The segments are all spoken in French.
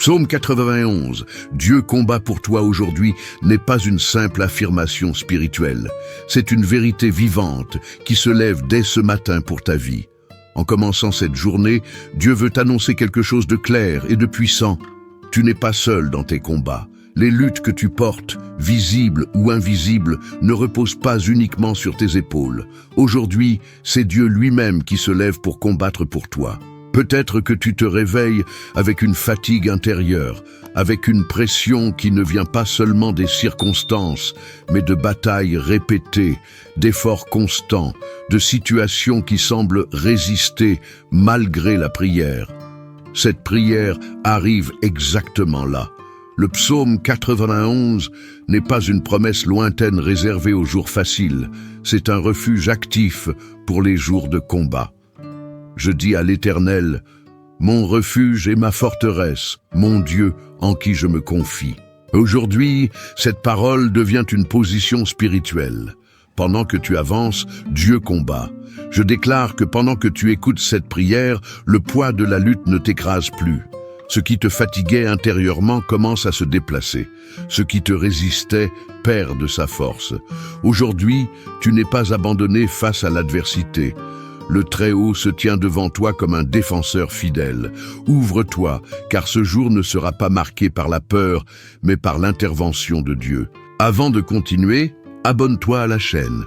Psaume 91. Dieu combat pour toi aujourd'hui n'est pas une simple affirmation spirituelle. C'est une vérité vivante qui se lève dès ce matin pour ta vie. En commençant cette journée, Dieu veut t'annoncer quelque chose de clair et de puissant. Tu n'es pas seul dans tes combats. Les luttes que tu portes, visibles ou invisibles, ne reposent pas uniquement sur tes épaules. Aujourd'hui, c'est Dieu lui-même qui se lève pour combattre pour toi. Peut-être que tu te réveilles avec une fatigue intérieure, avec une pression qui ne vient pas seulement des circonstances, mais de batailles répétées, d'efforts constants, de situations qui semblent résister malgré la prière. Cette prière arrive exactement là. Le psaume 91 n'est pas une promesse lointaine réservée aux jours faciles, c'est un refuge actif pour les jours de combat. Je dis à l'Éternel, mon refuge et ma forteresse, mon Dieu en qui je me confie. Aujourd'hui, cette parole devient une position spirituelle. Pendant que tu avances, Dieu combat. Je déclare que pendant que tu écoutes cette prière, le poids de la lutte ne t'écrase plus. Ce qui te fatiguait intérieurement commence à se déplacer. Ce qui te résistait perd de sa force. Aujourd'hui, tu n'es pas abandonné face à l'adversité. Le Très-Haut se tient devant toi comme un défenseur fidèle. Ouvre-toi, car ce jour ne sera pas marqué par la peur, mais par l'intervention de Dieu. Avant de continuer, abonne-toi à la chaîne.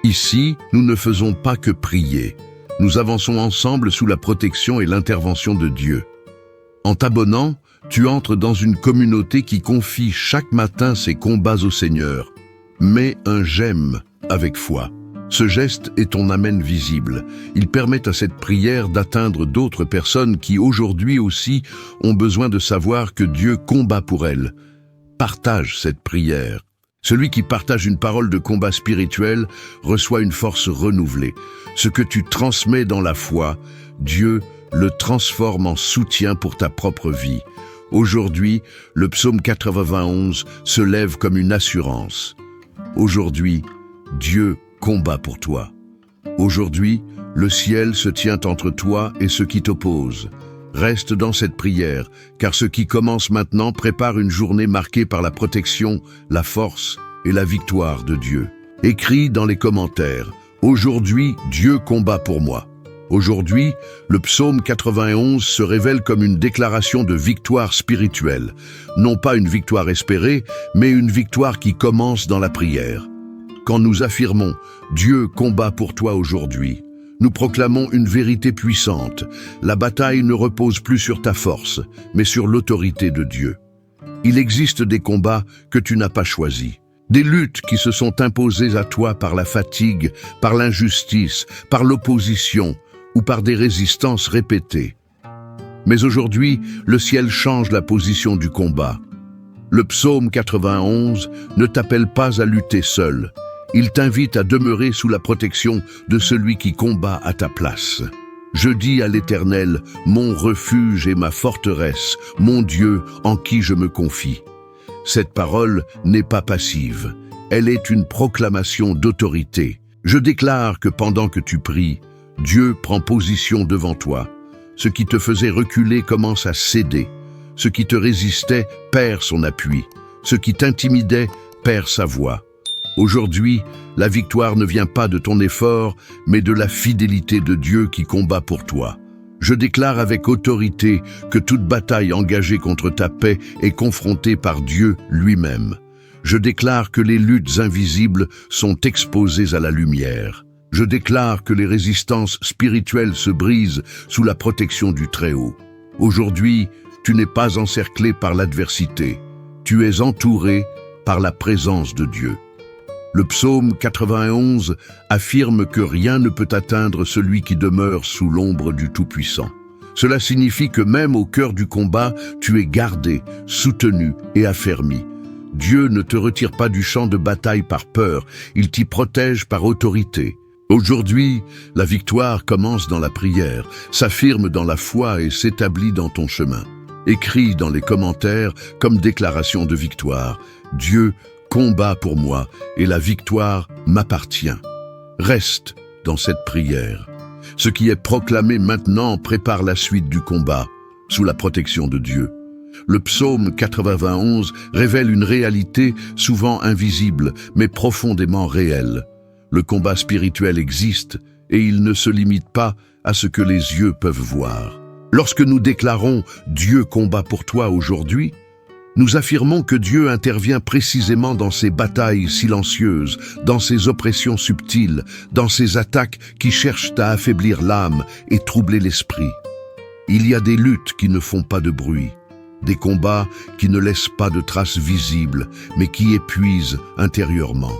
Ici, nous ne faisons pas que prier. Nous avançons ensemble sous la protection et l'intervention de Dieu. En t'abonnant, tu entres dans une communauté qui confie chaque matin ses combats au Seigneur. Mets un j'aime avec foi. Ce geste est ton amen visible. Il permet à cette prière d'atteindre d'autres personnes qui aujourd'hui aussi ont besoin de savoir que Dieu combat pour elles. Partage cette prière. Celui qui partage une parole de combat spirituel reçoit une force renouvelée. Ce que tu transmets dans la foi, Dieu le transforme en soutien pour ta propre vie. Aujourd'hui, le psaume 91 se lève comme une assurance. Aujourd'hui, Dieu combat pour toi. Aujourd'hui, le ciel se tient entre toi et ceux qui t'opposent. Reste dans cette prière, car ce qui commence maintenant prépare une journée marquée par la protection, la force et la victoire de Dieu. Écris dans les commentaires, « Aujourd'hui, Dieu combat pour moi ». Aujourd'hui, le psaume 91 se révèle comme une déclaration de victoire spirituelle. Non pas une victoire espérée, mais une victoire qui commence dans la prière. Quand nous affirmons « Dieu combat pour toi aujourd'hui », nous proclamons une vérité puissante. La bataille ne repose plus sur ta force, mais sur l'autorité de Dieu. Il existe des combats que tu n'as pas choisis. Des luttes qui se sont imposées à toi par la fatigue, par l'injustice, par l'opposition ou par des résistances répétées. Mais aujourd'hui, le ciel change la position du combat. Le psaume 91 ne t'appelle pas à lutter seul. Il t'invite à demeurer sous la protection de celui qui combat à ta place. Je dis à l'Éternel, mon refuge et ma forteresse, mon Dieu en qui je me confie. Cette parole n'est pas passive, elle est une proclamation d'autorité. Je déclare que pendant que tu pries, Dieu prend position devant toi. Ce qui te faisait reculer commence à céder. Ce qui te résistait perd son appui. Ce qui t'intimidait perd sa voix. Aujourd'hui, la victoire ne vient pas de ton effort, mais de la fidélité de Dieu qui combat pour toi. Je déclare avec autorité que toute bataille engagée contre ta paix est confrontée par Dieu lui-même. Je déclare que les luttes invisibles sont exposées à la lumière. Je déclare que les résistances spirituelles se brisent sous la protection du Très-Haut. Aujourd'hui, tu n'es pas encerclé par l'adversité. Tu es entouré par la présence de Dieu. Le psaume 91 affirme que rien ne peut atteindre celui qui demeure sous l'ombre du Tout-Puissant. Cela signifie que même au cœur du combat, tu es gardé, soutenu et affermi. Dieu ne te retire pas du champ de bataille par peur, il t'y protège par autorité. Aujourd'hui, la victoire commence dans la prière, s'affirme dans la foi et s'établit dans ton chemin. Écris dans les commentaires comme déclaration de victoire, Dieu combat pour moi et la victoire m'appartient. Reste dans cette prière. Ce qui est proclamé maintenant prépare la suite du combat, sous la protection de Dieu. Le psaume 91 révèle une réalité souvent invisible, mais profondément réelle. Le combat spirituel existe et il ne se limite pas à ce que les yeux peuvent voir. Lorsque nous déclarons « Dieu combat pour toi aujourd'hui », nous affirmons que Dieu intervient précisément dans ces batailles silencieuses, dans ces oppressions subtiles, dans ces attaques qui cherchent à affaiblir l'âme et troubler l'esprit. Il y a des luttes qui ne font pas de bruit, des combats qui ne laissent pas de traces visibles, mais qui épuisent intérieurement.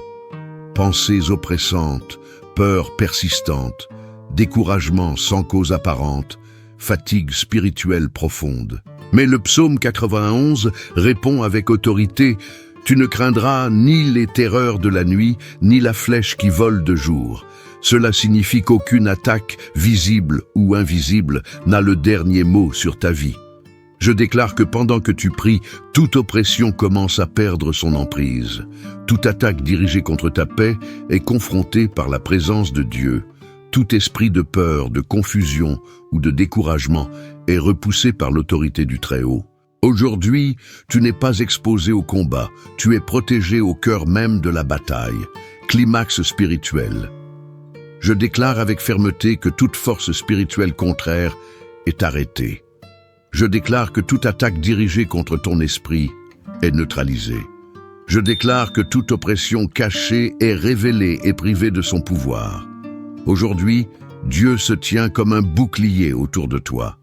Pensées oppressantes, peurs persistantes, découragement sans cause apparente, fatigue spirituelle profonde. Mais le psaume 91 répond avec autorité « Tu ne craindras ni les terreurs de la nuit, ni la flèche qui vole de jour ». Cela signifie qu'aucune attaque, visible ou invisible, n'a le dernier mot sur ta vie. Je déclare que pendant que tu pries, toute oppression commence à perdre son emprise. Toute attaque dirigée contre ta paix est confrontée par la présence de Dieu. Tout esprit de peur, de confusion ou de découragement est repoussé par l'autorité du Très-Haut. Aujourd'hui, tu n'es pas exposé au combat, tu es protégé au cœur même de la bataille. Climax spirituel. Je déclare avec fermeté que toute force spirituelle contraire est arrêtée. Je déclare que toute attaque dirigée contre ton esprit est neutralisée. Je déclare que toute oppression cachée est révélée et privée de son pouvoir. Aujourd'hui, Dieu se tient comme un bouclier autour de toi.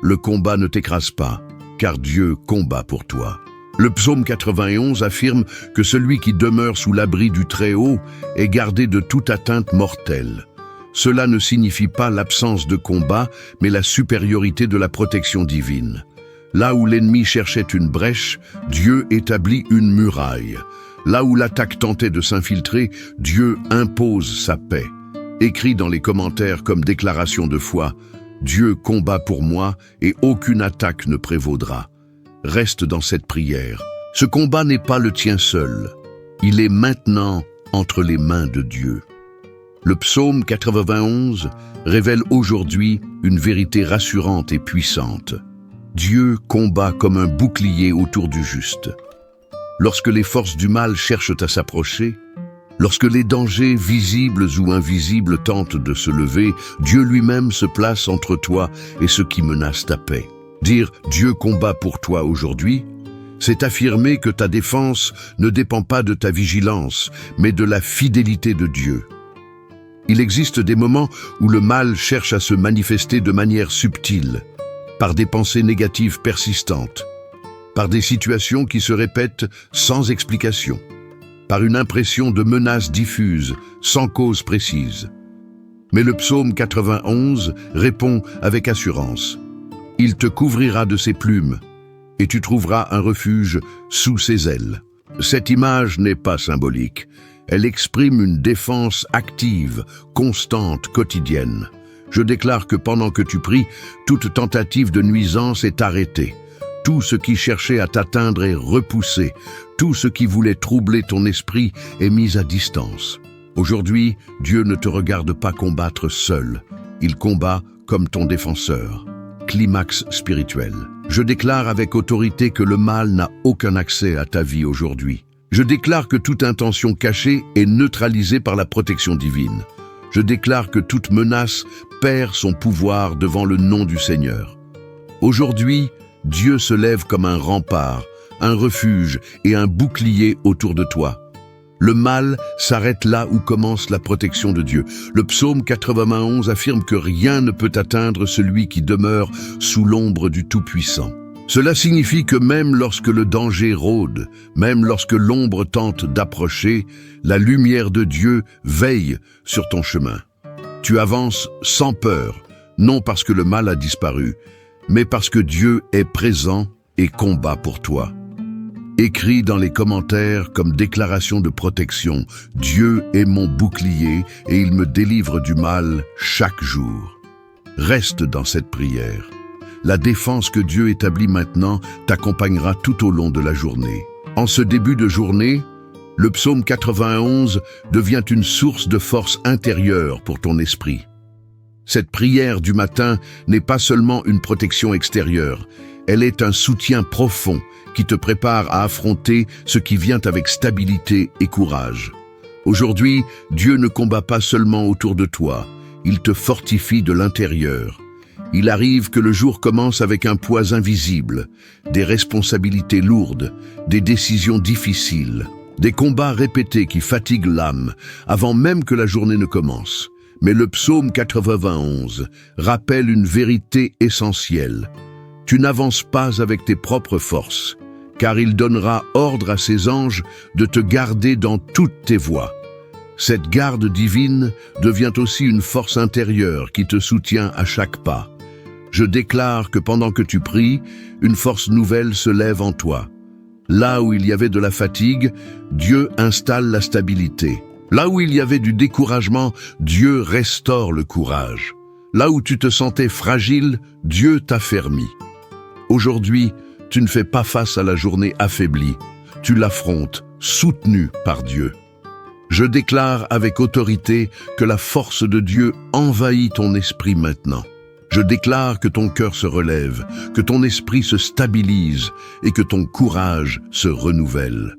Le combat ne t'écrase pas, car Dieu combat pour toi. Le psaume 91 affirme que celui qui demeure sous l'abri du Très-Haut est gardé de toute atteinte mortelle. Cela ne signifie pas l'absence de combat, mais la supériorité de la protection divine. Là où l'ennemi cherchait une brèche, Dieu établit une muraille. Là où l'attaque tentait de s'infiltrer, Dieu impose sa paix. Écrit dans les commentaires comme déclaration de foi, « Dieu combat pour moi et aucune attaque ne prévaudra ». Reste dans cette prière. Ce combat n'est pas le tien seul. Il est maintenant entre les mains de Dieu. Le psaume 91 révèle aujourd'hui une vérité rassurante et puissante. Dieu combat comme un bouclier autour du juste. Lorsque les forces du mal cherchent à s'approcher, lorsque les dangers visibles ou invisibles tentent de se lever, Dieu lui-même se place entre toi et ceux qui menacent ta paix. Dire « Dieu combat pour toi aujourd'hui », c'est affirmer que ta défense ne dépend pas de ta vigilance, mais de la fidélité de Dieu. Il existe des moments où le mal cherche à se manifester de manière subtile, par des pensées négatives persistantes, par des situations qui se répètent sans explication, par une impression de menace diffuse, sans cause précise. Mais le psaume 91 répond avec assurance. Il te couvrira de ses plumes, et tu trouveras un refuge sous ses ailes. Cette image n'est pas symbolique. Elle exprime une défense active, constante, quotidienne. Je déclare que pendant que tu pries, toute tentative de nuisance est arrêtée. Tout ce qui cherchait à t'atteindre est repoussé. Tout ce qui voulait troubler ton esprit est mis à distance. Aujourd'hui, Dieu ne te regarde pas combattre seul. Il combat comme ton défenseur. Climax spirituel. Je déclare avec autorité que le mal n'a aucun accès à ta vie aujourd'hui. Je déclare que toute intention cachée est neutralisée par la protection divine. Je déclare que toute menace perd son pouvoir devant le nom du Seigneur. Aujourd'hui, Dieu se lève comme un rempart, un refuge et un bouclier autour de toi. Le mal s'arrête là où commence la protection de Dieu. Le psaume 91 affirme que rien ne peut atteindre celui qui demeure sous l'ombre du Tout-Puissant. Cela signifie que même lorsque le danger rôde, même lorsque l'ombre tente d'approcher, la lumière de Dieu veille sur ton chemin. Tu avances sans peur, non parce que le mal a disparu, mais parce que Dieu est présent et combat pour toi. Écrit dans les commentaires comme déclaration de protection, Dieu est mon bouclier et il me délivre du mal chaque jour. Reste dans cette prière. La défense que Dieu établit maintenant t'accompagnera tout au long de la journée. En ce début de journée, le psaume 91 devient une source de force intérieure pour ton esprit. Cette prière du matin n'est pas seulement une protection extérieure, elle est un soutien profond qui te prépare à affronter ce qui vient avec stabilité et courage. Aujourd'hui, Dieu ne combat pas seulement autour de toi, il te fortifie de l'intérieur. Il arrive que le jour commence avec un poids invisible, des responsabilités lourdes, des décisions difficiles, des combats répétés qui fatiguent l'âme avant même que la journée ne commence. Mais le psaume 91 rappelle une vérité essentielle. Tu n'avances pas avec tes propres forces, car il donnera ordre à ses anges de te garder dans toutes tes voies. Cette garde divine devient aussi une force intérieure qui te soutient à chaque pas. Je déclare que pendant que tu pries, une force nouvelle se lève en toi. Là où il y avait de la fatigue, Dieu installe la stabilité. Là où il y avait du découragement, Dieu restaure le courage. Là où tu te sentais fragile, Dieu t'affermit. Aujourd'hui, tu ne fais pas face à la journée affaiblie. Tu l'affrontes, soutenu par Dieu. Je déclare avec autorité que la force de Dieu envahit ton esprit maintenant. Je déclare que ton cœur se relève, que ton esprit se stabilise et que ton courage se renouvelle.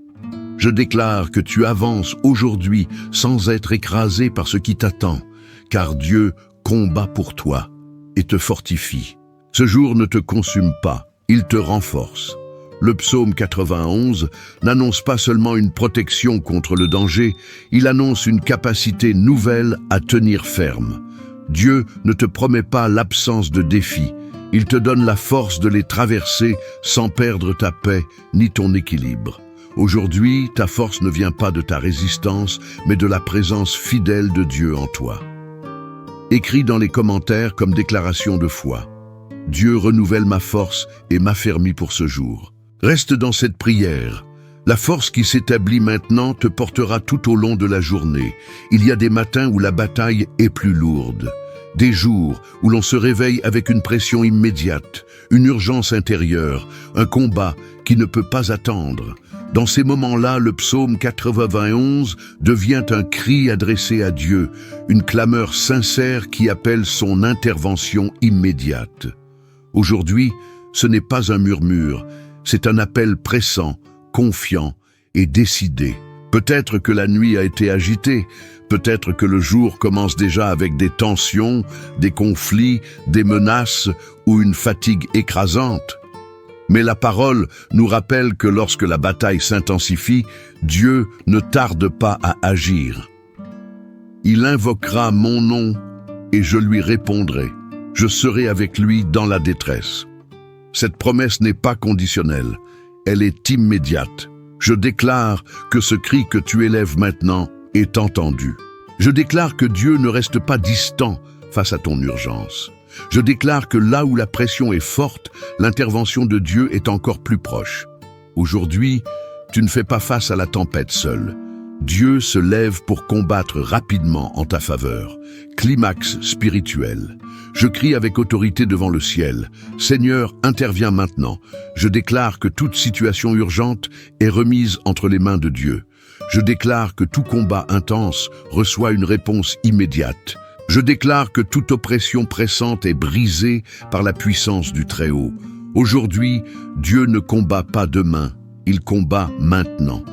Je déclare que tu avances aujourd'hui sans être écrasé par ce qui t'attend, car Dieu combat pour toi et te fortifie. Ce jour ne te consume pas, il te renforce. Le psaume 91 n'annonce pas seulement une protection contre le danger, il annonce une capacité nouvelle à tenir ferme. Dieu ne te promet pas l'absence de défis, il te donne la force de les traverser sans perdre ta paix ni ton équilibre. Aujourd'hui, ta force ne vient pas de ta résistance, mais de la présence fidèle de Dieu en toi. Écris dans les commentaires comme déclaration de foi. Dieu renouvelle ma force et m'affermit pour ce jour. Reste dans cette prière. La force qui s'établit maintenant te portera tout au long de la journée. Il y a des matins où la bataille est plus lourde. Des jours où l'on se réveille avec une pression immédiate, une urgence intérieure, un combat qui ne peut pas attendre. Dans ces moments-là, le psaume 91 devient un cri adressé à Dieu, une clameur sincère qui appelle son intervention immédiate. Aujourd'hui, ce n'est pas un murmure, c'est un appel pressant, confiant et décidé. Peut-être que la nuit a été agitée, peut-être que le jour commence déjà avec des tensions, des conflits, des menaces ou une fatigue écrasante. Mais la parole nous rappelle que lorsque la bataille s'intensifie, Dieu ne tarde pas à agir. Il invoquera mon nom et je lui répondrai. Je serai avec lui dans la détresse. Cette promesse n'est pas conditionnelle, elle est immédiate. Je déclare que ce cri que tu élèves maintenant est entendu. Je déclare que Dieu ne reste pas distant face à ton urgence. Je déclare que là où la pression est forte, l'intervention de Dieu est encore plus proche. Aujourd'hui, tu ne fais pas face à la tempête seule. Dieu se lève pour combattre rapidement en ta faveur. Climax spirituel. Je crie avec autorité devant le ciel. Seigneur, interviens maintenant. Je déclare que toute situation urgente est remise entre les mains de Dieu. Je déclare que tout combat intense reçoit une réponse immédiate. Je déclare que toute oppression pressante est brisée par la puissance du Très-Haut. Aujourd'hui, Dieu ne combat pas demain, il combat maintenant.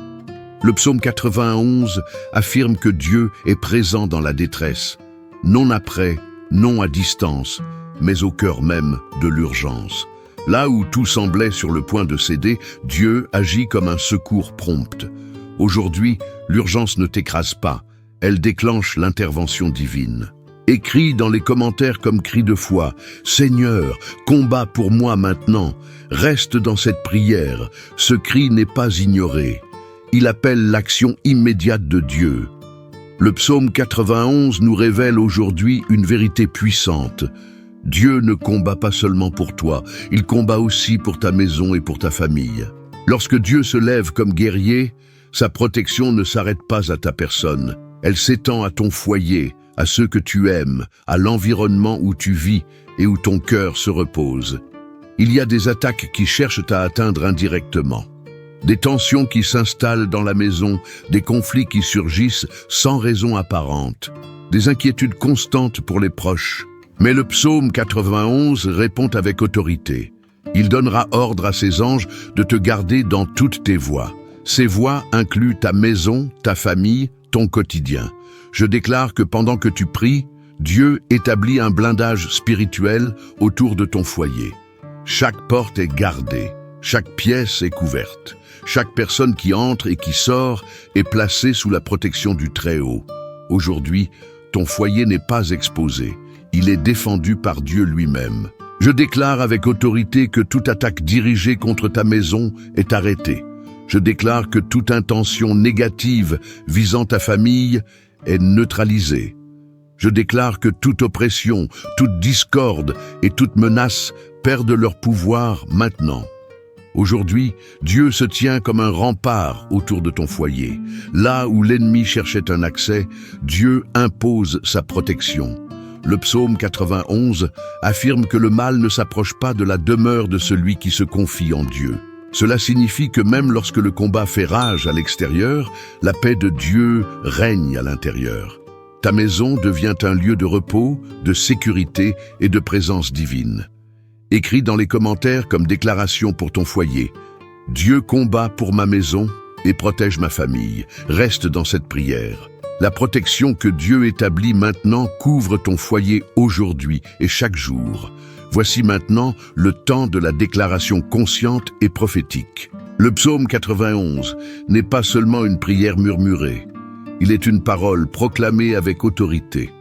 Le psaume 91 affirme que Dieu est présent dans la détresse, non après, non à distance, mais au cœur même de l'urgence. Là où tout semblait sur le point de céder, Dieu agit comme un secours prompt. Aujourd'hui, l'urgence ne t'écrase pas, elle déclenche l'intervention divine. Écris dans les commentaires comme cri de foi, « Seigneur, combat pour moi maintenant ». Reste dans cette prière, ce cri n'est pas ignoré. Il appelle l'action immédiate de Dieu. Le psaume 91 nous révèle aujourd'hui une vérité puissante. Dieu ne combat pas seulement pour toi, il combat aussi pour ta maison et pour ta famille. Lorsque Dieu se lève comme guerrier, sa protection ne s'arrête pas à ta personne. Elle s'étend à ton foyer, à ceux que tu aimes, à l'environnement où tu vis et où ton cœur se repose. Il y a des attaques qui cherchent à atteindre indirectement. Des tensions qui s'installent dans la maison, des conflits qui surgissent sans raison apparente, des inquiétudes constantes pour les proches. Mais le psaume 91 répond avec autorité. Il donnera ordre à ses anges de te garder dans toutes tes voies. Ces voies incluent ta maison, ta famille, ton quotidien. Je déclare que pendant que tu pries, Dieu établit un blindage spirituel autour de ton foyer. Chaque porte est gardée, chaque pièce est couverte. Chaque personne qui entre et qui sort est placée sous la protection du Très-Haut. Aujourd'hui, ton foyer n'est pas exposé. Il est défendu par Dieu lui-même. Je déclare avec autorité que toute attaque dirigée contre ta maison est arrêtée. Je déclare que toute intention négative visant ta famille est neutralisée. Je déclare que toute oppression, toute discorde et toute menace perdent leur pouvoir maintenant. Aujourd'hui, Dieu se tient comme un rempart autour de ton foyer. Là où l'ennemi cherchait un accès, Dieu impose sa protection. Le psaume 91 affirme que le mal ne s'approche pas de la demeure de celui qui se confie en Dieu. Cela signifie que même lorsque le combat fait rage à l'extérieur, la paix de Dieu règne à l'intérieur. Ta maison devient un lieu de repos, de sécurité et de présence divine. Écris dans les commentaires comme déclaration pour ton foyer. Dieu combat pour ma maison et protège ma famille. Reste dans cette prière. La protection que Dieu établit maintenant couvre ton foyer aujourd'hui et chaque jour. Voici maintenant le temps de la déclaration consciente et prophétique. Le psaume 91 n'est pas seulement une prière murmurée. Il est une parole proclamée avec autorité.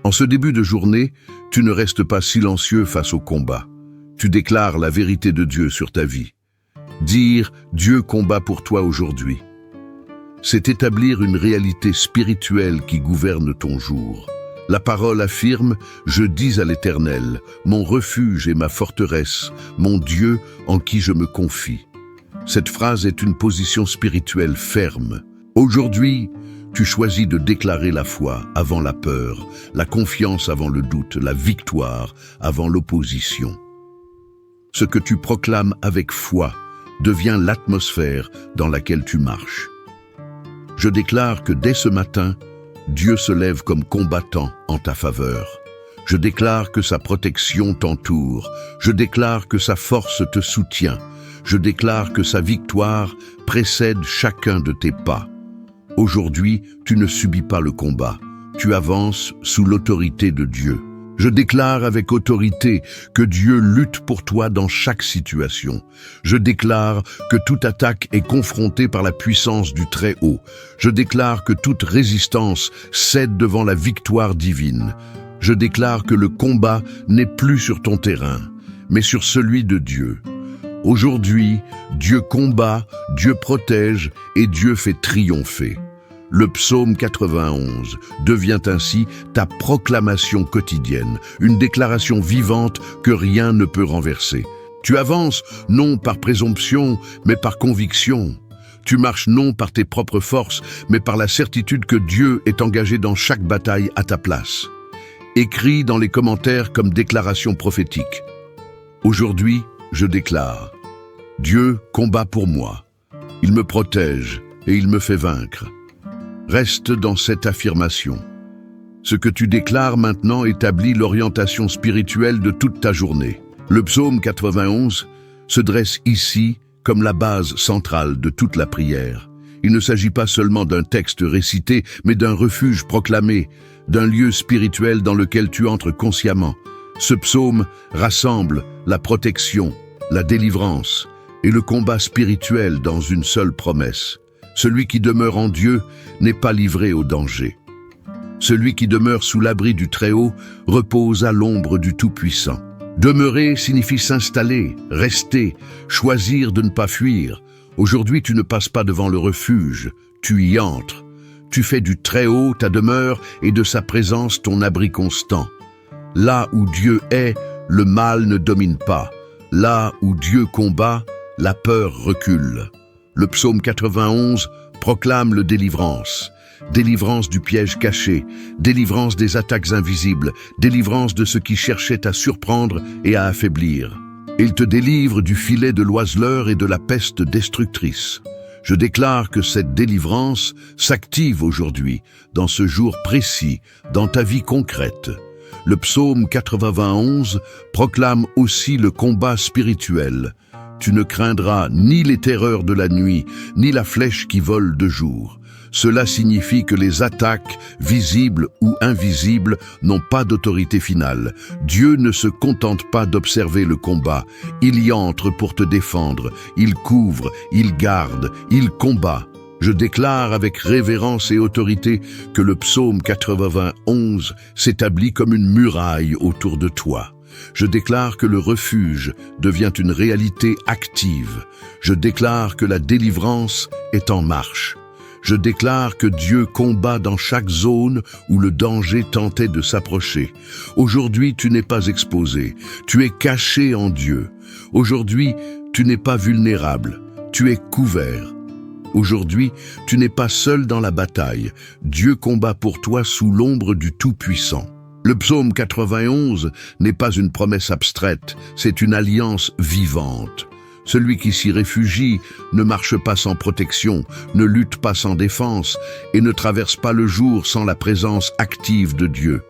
En ce début de journée, tu ne restes pas silencieux face au combat. Tu déclares la vérité de Dieu sur ta vie. Dire « Dieu combat pour toi aujourd'hui », c'est établir une réalité spirituelle qui gouverne ton jour. La parole affirme « Je dis à l'Éternel, mon refuge et ma forteresse, mon Dieu en qui je me confie ». Cette phrase est une position spirituelle ferme. Aujourd'hui, tu choisis de déclarer la foi avant la peur, la confiance avant le doute, la victoire avant l'opposition. Ce que tu proclames avec foi devient l'atmosphère dans laquelle tu marches. Je déclare que dès ce matin, Dieu se lève comme combattant en ta faveur. Je déclare que sa protection t'entoure. Je déclare que sa force te soutient. Je déclare que sa victoire précède chacun de tes pas. Aujourd'hui, tu ne subis pas le combat. Tu avances sous l'autorité de Dieu. Je déclare avec autorité que Dieu lutte pour toi dans chaque situation. Je déclare que toute attaque est confrontée par la puissance du Très-Haut. Je déclare que toute résistance cède devant la victoire divine. Je déclare que le combat n'est plus sur ton terrain, mais sur celui de Dieu. Aujourd'hui, Dieu combat, Dieu protège et Dieu fait triompher. Le psaume 91 devient ainsi ta proclamation quotidienne, une déclaration vivante que rien ne peut renverser. Tu avances non par présomption, mais par conviction. Tu marches non par tes propres forces, mais par la certitude que Dieu est engagé dans chaque bataille à ta place. Écris dans les commentaires comme déclaration prophétique. Aujourd'hui, je déclare, Dieu combat pour moi. Il me protège et il me fait vaincre. Reste dans cette affirmation. Ce que tu déclares maintenant établit l'orientation spirituelle de toute ta journée. Le psaume 91 se dresse ici comme la base centrale de toute la prière. Il ne s'agit pas seulement d'un texte récité, mais d'un refuge proclamé, d'un lieu spirituel dans lequel tu entres consciemment. Ce psaume rassemble la protection, la délivrance et le combat spirituel dans une seule promesse. Celui qui demeure en Dieu n'est pas livré au danger. Celui qui demeure sous l'abri du Très-Haut repose à l'ombre du Tout-Puissant. Demeurer signifie s'installer, rester, choisir de ne pas fuir. Aujourd'hui, tu ne passes pas devant le refuge, tu y entres. Tu fais du Très-Haut ta demeure et de sa présence ton abri constant. Là où Dieu est, le mal ne domine pas. Là où Dieu combat, la peur recule. Le psaume 91 proclame le délivrance. Délivrance du piège caché, délivrance des attaques invisibles, délivrance de ce qui cherchait à surprendre et à affaiblir. Il te délivre du filet de l'oiseleur et de la peste destructrice. Je déclare que cette délivrance s'active aujourd'hui, dans ce jour précis, dans ta vie concrète. Le psaume 91 proclame aussi le combat spirituel. Tu ne craindras ni les terreurs de la nuit, ni la flèche qui vole de jour. Cela signifie que les attaques, visibles ou invisibles, n'ont pas d'autorité finale. Dieu ne se contente pas d'observer le combat. Il y entre pour te défendre. Il couvre, il garde, il combat. Je déclare avec révérence et autorité que le psaume 91 s'établit comme une muraille autour de toi. Je déclare que le refuge devient une réalité active. Je déclare que la délivrance est en marche. Je déclare que Dieu combat dans chaque zone où le danger tentait de s'approcher. Aujourd'hui, tu n'es pas exposé. Tu es caché en Dieu. Aujourd'hui, tu n'es pas vulnérable. Tu es couvert. Aujourd'hui, tu n'es pas seul dans la bataille. Dieu combat pour toi sous l'ombre du Tout-Puissant. Le psaume 91 n'est pas une promesse abstraite, c'est une alliance vivante. Celui qui s'y réfugie ne marche pas sans protection, ne lutte pas sans défense et ne traverse pas le jour sans la présence active de Dieu.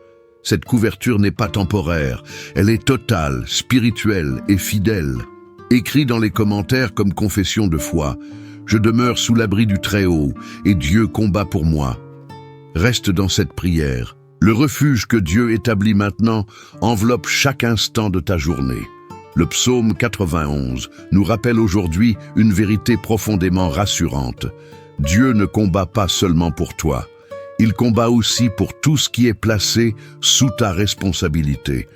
Cette couverture n'est pas temporaire, elle est totale, spirituelle et fidèle. Écrit dans les commentaires comme confession de foi, je demeure sous l'abri du Très-Haut et Dieu combat pour moi. Reste dans cette prière. Le refuge que Dieu établit maintenant enveloppe chaque instant de ta journée. Le psaume 91 nous rappelle aujourd'hui une vérité profondément rassurante. Dieu ne combat pas seulement pour toi. Il combat aussi pour tout ce qui est placé sous ta responsabilité.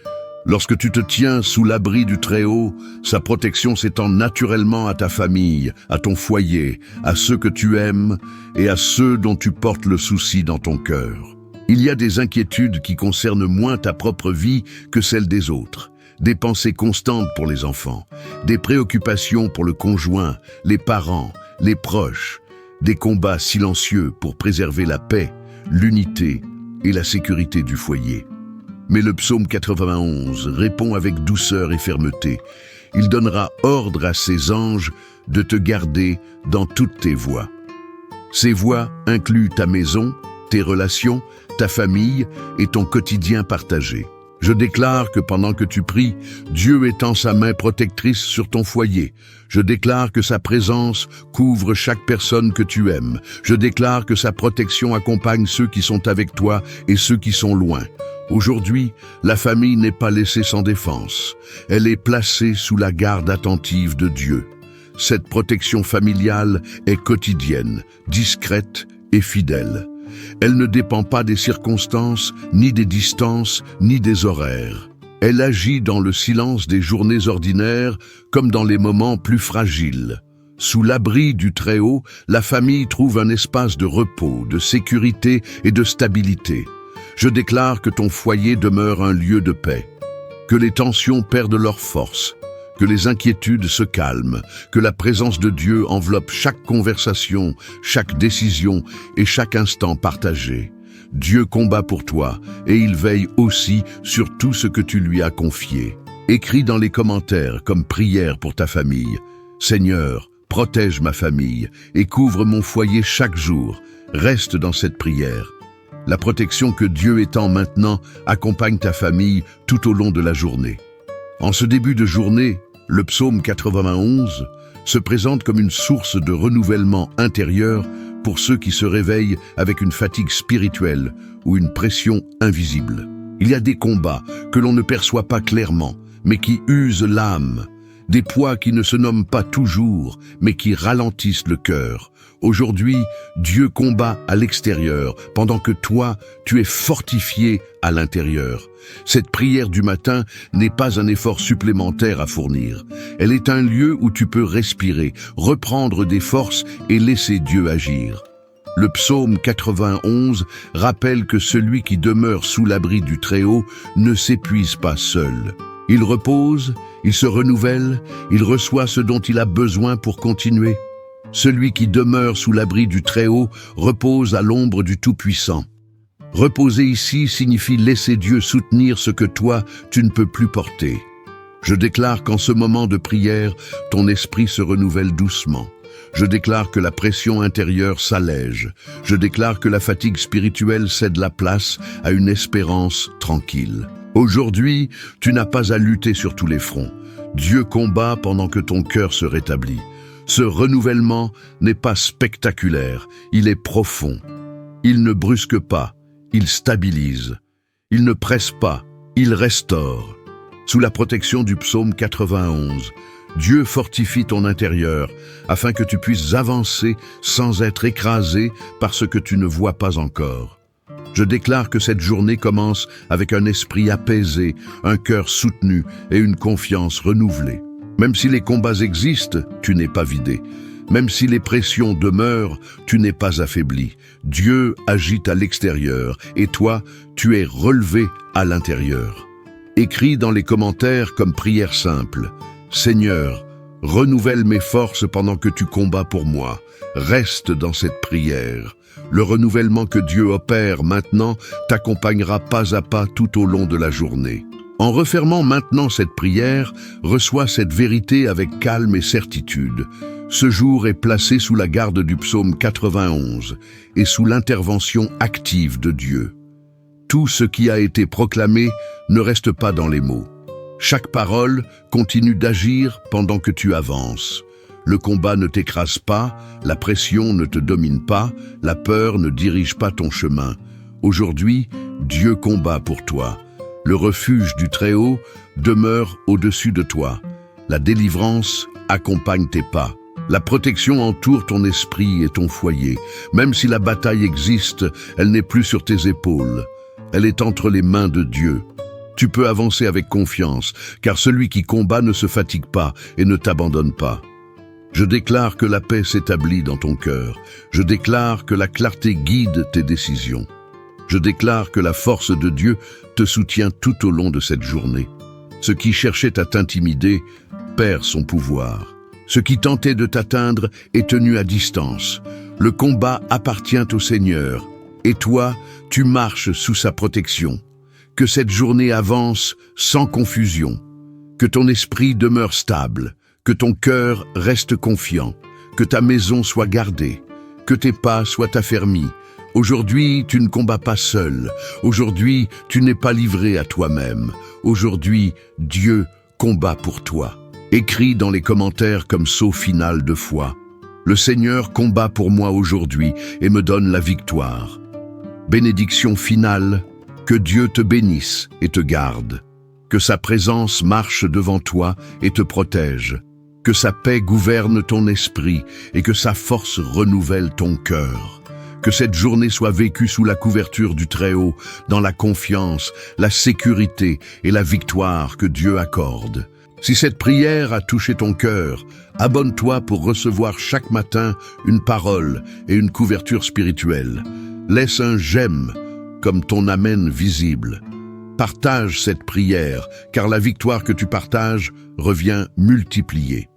Lorsque tu te tiens sous l'abri du Très-Haut, sa protection s'étend naturellement à ta famille, à ton foyer, à ceux que tu aimes et à ceux dont tu portes le souci dans ton cœur. Il y a des inquiétudes qui concernent moins ta propre vie que celles des autres. Des pensées constantes pour les enfants, des préoccupations pour le conjoint, les parents, les proches, des combats silencieux pour préserver la paix, l'unité et la sécurité du foyer. Mais le psaume 91 répond avec douceur et fermeté. Il donnera ordre à ses anges de te garder dans toutes tes voies. Ces voies incluent ta maison, tes relations, ta famille et ton quotidien partagé. Je déclare que pendant que tu pries, Dieu étend sa main protectrice sur ton foyer. Je déclare que sa présence couvre chaque personne que tu aimes. Je déclare que sa protection accompagne ceux qui sont avec toi et ceux qui sont loin. Aujourd'hui, la famille n'est pas laissée sans défense. Elle est placée sous la garde attentive de Dieu. Cette protection familiale est quotidienne, discrète et fidèle. Elle ne dépend pas des circonstances, ni des distances, ni des horaires. Elle agit dans le silence des journées ordinaires comme dans les moments plus fragiles. Sous l'abri du Très-Haut, la famille trouve un espace de repos, de sécurité et de stabilité. Je déclare que ton foyer demeure un lieu de paix, que les tensions perdent leur force, que les inquiétudes se calment, que la présence de Dieu enveloppe chaque conversation, chaque décision et chaque instant partagé. Dieu combat pour toi et il veille aussi sur tout ce que tu lui as confié. Écris dans les commentaires comme prière pour ta famille. Seigneur, protège ma famille et couvre mon foyer chaque jour. Reste dans cette prière. La protection que Dieu étend maintenant accompagne ta famille tout au long de la journée. En ce début de journée, le psaume 91 se présente comme une source de renouvellement intérieur pour ceux qui se réveillent avec une fatigue spirituelle ou une pression invisible. Il y a des combats que l'on ne perçoit pas clairement, mais qui usent l'âme, des poids qui ne se nomment pas toujours, mais qui ralentissent le cœur. Aujourd'hui, Dieu combat à l'extérieur, pendant que toi, tu es fortifié à l'intérieur. Cette prière du matin n'est pas un effort supplémentaire à fournir. Elle est un lieu où tu peux respirer, reprendre des forces et laisser Dieu agir. Le psaume 91 rappelle que celui qui demeure sous l'abri du Très-Haut ne s'épuise pas seul. Il repose, il se renouvelle, il reçoit ce dont il a besoin pour continuer. Celui qui demeure sous l'abri du Très-Haut repose à l'ombre du Tout-Puissant. Reposer ici signifie laisser Dieu soutenir ce que toi, tu ne peux plus porter. Je déclare qu'en ce moment de prière, ton esprit se renouvelle doucement. Je déclare que la pression intérieure s'allège. Je déclare que la fatigue spirituelle cède la place à une espérance tranquille. Aujourd'hui, tu n'as pas à lutter sur tous les fronts. Dieu combat pendant que ton cœur se rétablit. Ce renouvellement n'est pas spectaculaire, il est profond. Il ne brusque pas, il stabilise. Il ne presse pas, il restaure. Sous la protection du psaume 91, Dieu fortifie ton intérieur afin que tu puisses avancer sans être écrasé par ce que tu ne vois pas encore. Je déclare que cette journée commence avec un esprit apaisé, un cœur soutenu et une confiance renouvelée. Même si les combats existent, tu n'es pas vidé. Même si les pressions demeurent, tu n'es pas affaibli. Dieu agit à l'extérieur et toi, tu es relevé à l'intérieur. Écris dans les commentaires comme prière simple: Seigneur, renouvelle mes forces pendant que tu combats pour moi. Reste dans cette prière. Le renouvellement que Dieu opère maintenant t'accompagnera pas à pas tout au long de la journée. En refermant maintenant cette prière, reçois cette vérité avec calme et certitude. Ce jour est placé sous la garde du psaume 91 et sous l'intervention active de Dieu. Tout ce qui a été proclamé ne reste pas dans les mots. Chaque parole continue d'agir pendant que tu avances. Le combat ne t'écrase pas, la pression ne te domine pas, la peur ne dirige pas ton chemin. Aujourd'hui, Dieu combat pour toi. Le refuge du Très-Haut demeure au-dessus de toi. La délivrance accompagne tes pas. La protection entoure ton esprit et ton foyer. Même si la bataille existe, elle n'est plus sur tes épaules. Elle est entre les mains de Dieu. Tu peux avancer avec confiance, car celui qui combat ne se fatigue pas et ne t'abandonne pas. Je déclare que la paix s'établit dans ton cœur. Je déclare que la clarté guide tes décisions. Je déclare que la force de Dieu te soutient tout au long de cette journée. Ce qui cherchait à t'intimider perd son pouvoir. Ce qui tentait de t'atteindre est tenu à distance. Le combat appartient au Seigneur, et toi, tu marches sous sa protection. Que cette journée avance sans confusion. Que ton esprit demeure stable. Que ton cœur reste confiant, que ta maison soit gardée, que tes pas soient affermis. Aujourd'hui, tu ne combats pas seul. Aujourd'hui, tu n'es pas livré à toi-même. Aujourd'hui, Dieu combat pour toi. Écris dans les commentaires comme saut final de foi: Le Seigneur combat pour moi aujourd'hui et me donne la victoire. Bénédiction finale: que Dieu te bénisse et te garde. Que sa présence marche devant toi et te protège. Que sa paix gouverne ton esprit et que sa force renouvelle ton cœur. Que cette journée soit vécue sous la couverture du Très-Haut, dans la confiance, la sécurité et la victoire que Dieu accorde. Si cette prière a touché ton cœur, abonne-toi pour recevoir chaque matin une parole et une couverture spirituelle. Laisse un j'aime comme ton amen visible. Partage cette prière, car la victoire que tu partages revient multipliée.